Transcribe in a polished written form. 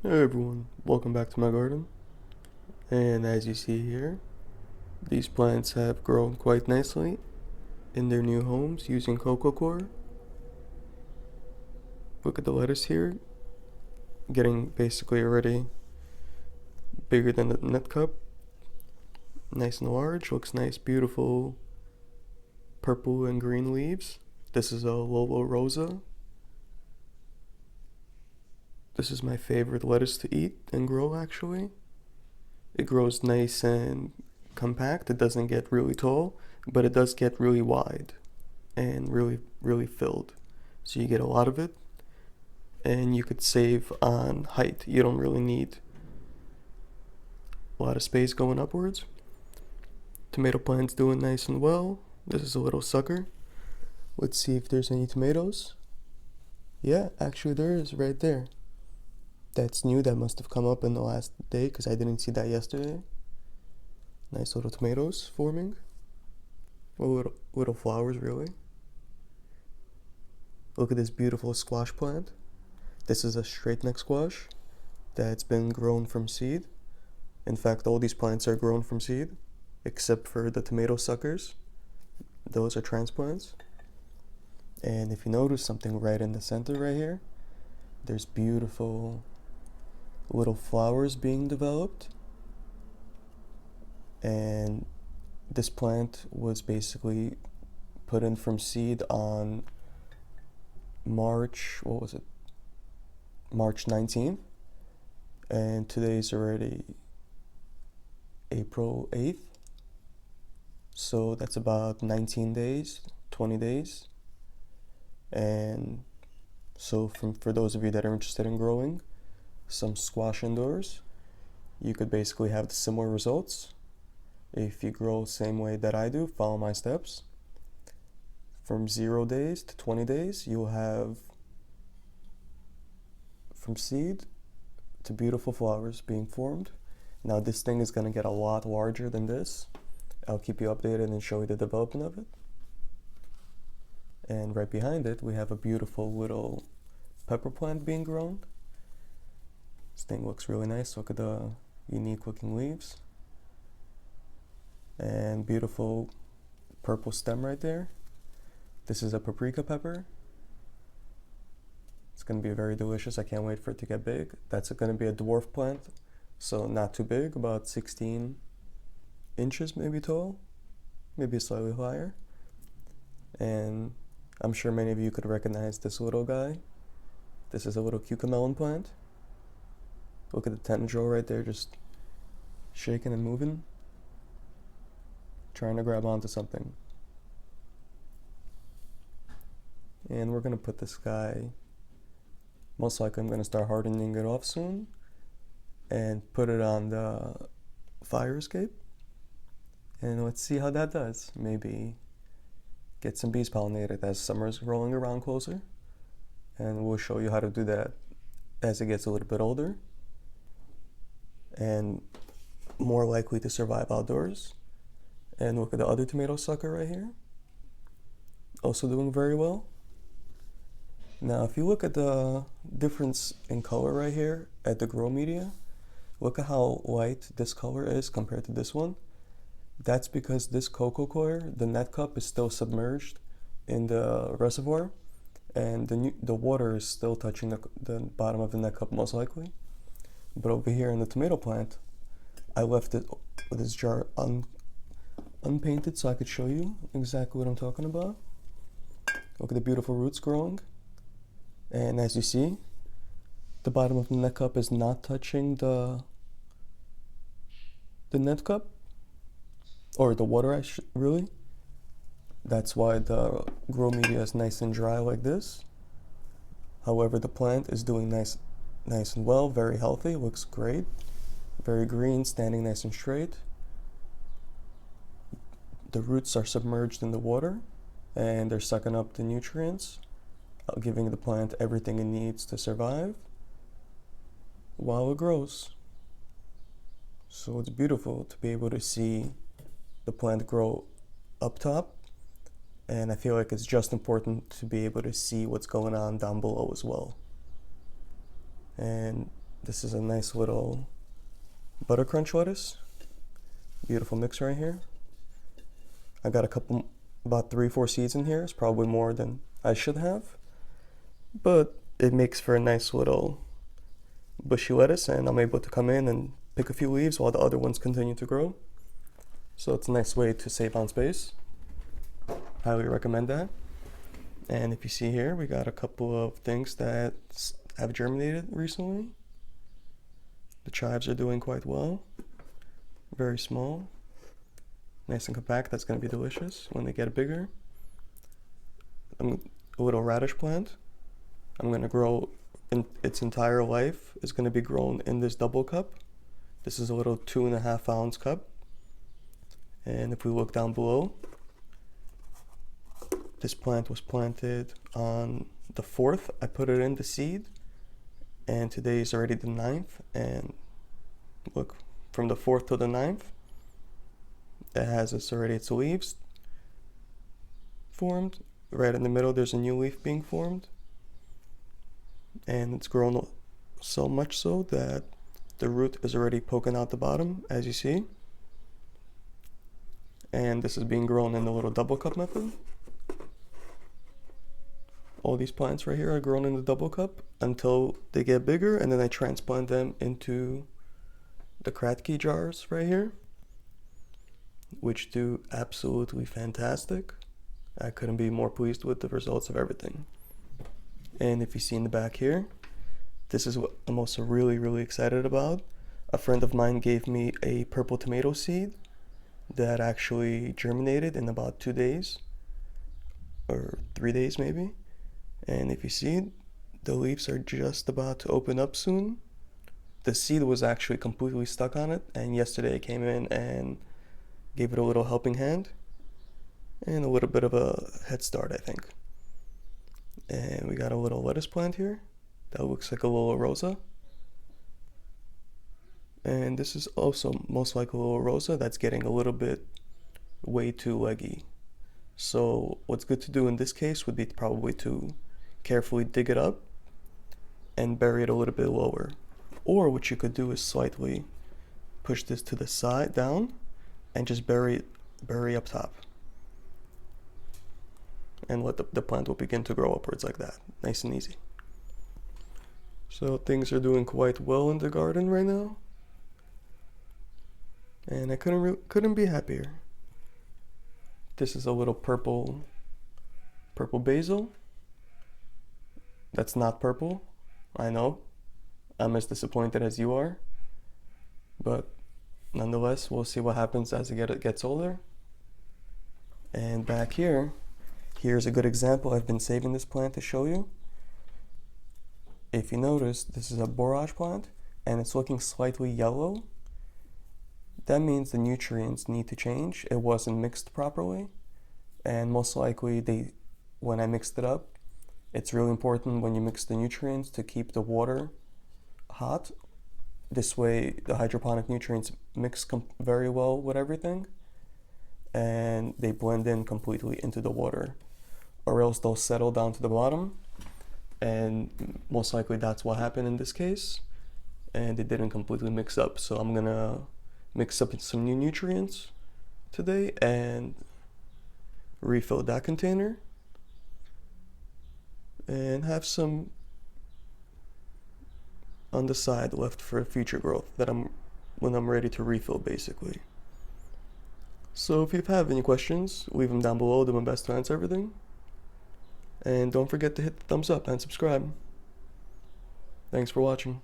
Hey everyone, welcome back to my garden. And as you see here, these plants have grown quite nicely in their new homes using coco coir. Look at the lettuce here, getting basically already bigger than the nut cup. Nice and large, looks nice, beautiful purple and green leaves. This is a Lolo Rosa. This is my favorite lettuce to eat and grow actually. It grows nice and compact, it doesn't get really tall, but it does get really wide and really filled. So you get a lot of it and you could save on height. You don't really need a lot of space going upwards. Tomato plant's doing nice and well. This is a little sucker. Let's see if there's any tomatoes. Yeah, actually there is right there. That's new, that must have come up in the last day because I didn't see that yesterday. Nice little tomatoes forming. Well, little flowers really. Look at this beautiful squash plant. This is a straight neck squash that's been grown from seed. In fact, all these plants are grown from seed, except for the tomato suckers. Those are transplants. And if you notice something right in the center right here, there's beautiful little flowers being developed. And this plant was basically put in from seed on March 19th. And today's already April 8th. So that's about 19 days, 20 days. And so for those of you that are interested in growing some squash indoors, you could basically have the similar results. If you grow the same way that I do, follow my steps. From 0 days to 20 days, you'll have from seed to beautiful flowers being formed. Now this thing is going to get a lot larger than this. I'll keep you updated and show you the development of it. And right behind it, we have a beautiful little pepper plant being grown. This thing looks really nice. Look at the unique looking leaves. And beautiful purple stem right there. This is a paprika pepper. It's going to be very delicious. I can't wait for it to get big. That's going to be a dwarf plant, so not too big, about 16 inches maybe tall, maybe slightly higher. And I'm sure many of you could recognize this little guy. This is a little Keuka Melon plant. Look at the tendril right there, just shaking and moving, trying to grab onto something. And we're going to put this guy, most likely I'm going to start hardening it off soon and put it on the fire escape. And let's see how that does. Maybe get some bees pollinated as summer's rolling around closer. And we'll show you how to do that as it gets a little bit older and more likely to survive outdoors. And look at the other tomato sucker right here. Also doing very well. Now, if you look at the difference in color right here at the grow media, look at how light this color is compared to this one. That's because this coco coir, the net cup, is still submerged in the reservoir, and the water is still touching the bottom of the net cup most likely. But over here in the tomato plant, I left it with this jar unpainted so I could show you exactly what I'm talking about. Look at the beautiful roots growing. And as you see, the bottom of the net cup is not touching the net cup, or the water really. That's why the grow media is nice and dry like this. However, the plant is doing nice and well, very healthy, looks great, very green, standing nice and straight. The roots are submerged in the water and they're sucking up the nutrients, giving the plant everything it needs to survive while it grows. So it's beautiful to be able to see the plant grow up top, and I feel like it's just important to be able to see what's going on down below as well. And This is a nice little butter crunch lettuce. Beautiful mix right here. I got about 3-4 seeds in here. It's probably more than I should have, but it makes for a nice little bushy lettuce, and I'm able to come in and pick a few leaves while the other ones continue to grow. So it's a nice way to save on space. Highly recommend that. And if you see here, we got a couple of things that have germinated recently. The chives are doing quite well. Very small. Nice and compact. That's going to be delicious when they get bigger. A little radish plant. I'm going to grow in its entire life. Is going to be grown in this double cup. This is a little 2.5 ounce cup. And if we look down below, this plant was planted on the 4th. I put it in the seed, and today is already the 9th. And look, from the 4th to the 9th, it has its leaves formed. Right in the middle, there's a new leaf being formed. And it's grown so much so that the root is already poking out the bottom, as you see. And this is being grown in the little double cup method. All these plants right here are grown in the double cup until they get bigger, and then I transplant them into the Kratky jars right here, which do absolutely fantastic. I couldn't be more pleased with the results of everything. And if you see in the back here, this is what I'm also really excited about. A friend of mine gave me a purple tomato seed that actually germinated in about 2 days, or 3 days maybe. And if you see, the leaves are just about to open up soon. The seed was actually completely stuck on it, and yesterday I came in and gave it a little helping hand and a little bit of a head start, I think. And we got a little lettuce plant here that looks like a little rosa. And this is also most likely a little rosa that's getting a little bit way too leggy. So what's good to do in this case would be probably to carefully dig it up and bury it a little bit lower. Or what you could do is slightly push this to the side down and just bury up top. And let the plant will begin to grow upwards like that. Nice and easy. So things are doing quite well in the garden right now. And I couldn't be happier. This is a little purple basil. That's not purple, I know. I'm as disappointed as you are. But nonetheless, we'll see what happens as it gets older. And back here, here's a good example. I've been saving this plant to show you. If you notice, this is a borage plant, and it's looking slightly yellow. That means the nutrients need to change. It wasn't mixed properly, and most likely when I mixed it up, it's really important when you mix the nutrients to keep the water hot. This way the hydroponic nutrients mix very well with everything, and they blend in completely into the water, or else they'll settle down to the bottom, and most likely that's what happened in this case, and it didn't completely mix up. So I'm gonna mix up some new nutrients today and refill that container and have some on the side left for future growth when I'm ready to refill, basically. So if you have any questions, leave them down below. I'll do my best to answer everything. And don't forget to hit the thumbs up and subscribe. Thanks for watching.